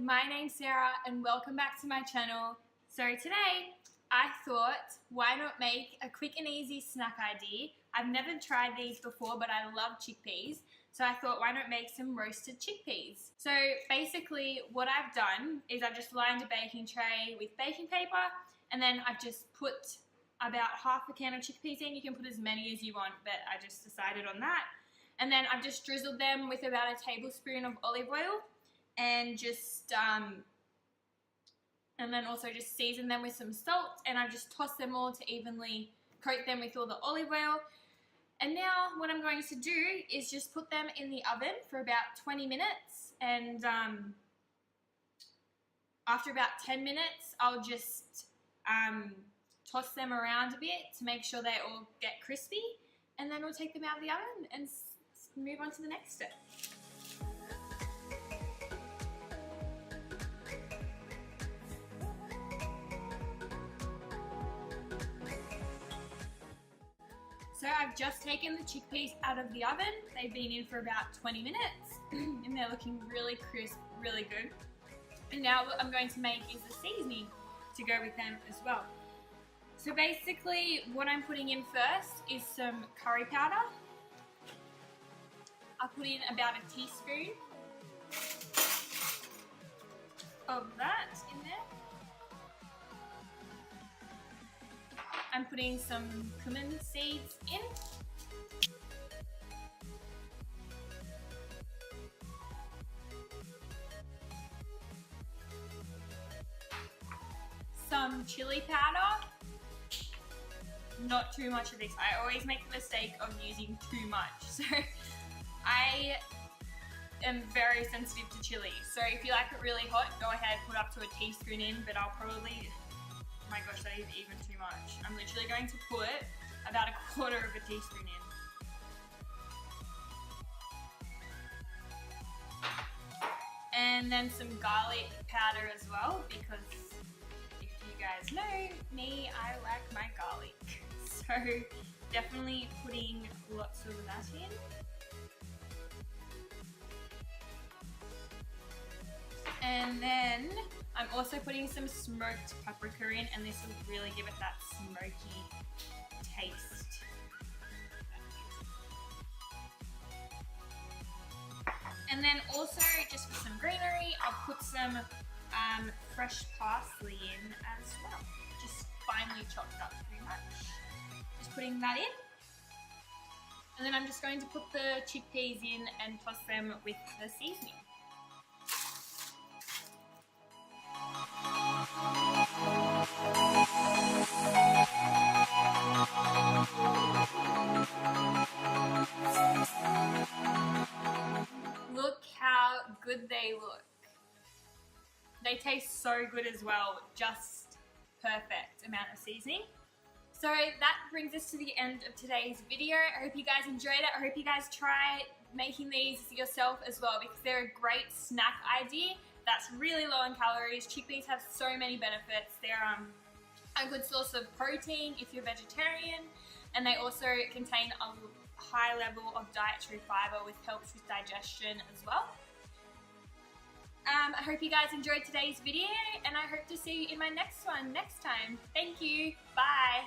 my name's Sarah and welcome back to my channel. So today I thought, why not make a quick and easy snack idea? I've never tried these before, but I love chickpeas. So I thought, why not make some roasted chickpeas? So basically what I've done is I've just lined a baking tray with baking paper, and then I've just put about half a can of chickpeas in. You can put as many as you want, but I just decided on that. And then I've just drizzled them with about a tablespoon of olive oil, and just and then also just season them with some salt, and I've just tossed them all to evenly coat them with all the olive oil. And now what I'm going to do is just put them in the oven for about 20 minutes, and after about 10 minutes I'll just toss them around a bit to make sure they all get crispy, and then we'll take them out of the oven and move on to the next step. So I've just taken the chickpeas out of the oven. They've been in for about 20 minutes and they're looking really crisp, really good. And now what I'm going to make is the seasoning to go with them as well. So basically what I'm putting in first is some curry powder. I'll put in about a teaspoon of that in there. I'm putting some cumin seeds in. Some chili powder. Not too much of this. I always make the mistake of using too much. So I am very sensitive to chili. So if you like it really hot, go ahead, put up to a teaspoon in, but I'll probably, oh my gosh, that is even too much. I'm literally going to put about a quarter of a teaspoon in. And then some garlic powder as well, because if you guys know me, I like my garlic. So definitely putting lots of that in. And then I'm also putting some smoked paprika in, and this will really give it that smoky taste. And then also, just for some greenery, I'll put some fresh parsley in as well. Just finely chopped up pretty much. Just putting that in. And then I'm just going to put the chickpeas in and toss them with the seasoning. Look how good they look. They taste so good as well, just perfect amount of seasoning. So that brings us to the end of today's video. I hope you guys enjoyed it. I hope you guys try making these yourself as well, because they're a great snack idea that's really low in calories. Chickpeas have so many benefits. They're a good source of protein if you're vegetarian, and they also contain a high level of dietary fiber, which helps with digestion as well. I hope you guys enjoyed today's video, and I hope to see you in my next one next time. Thank you. Bye.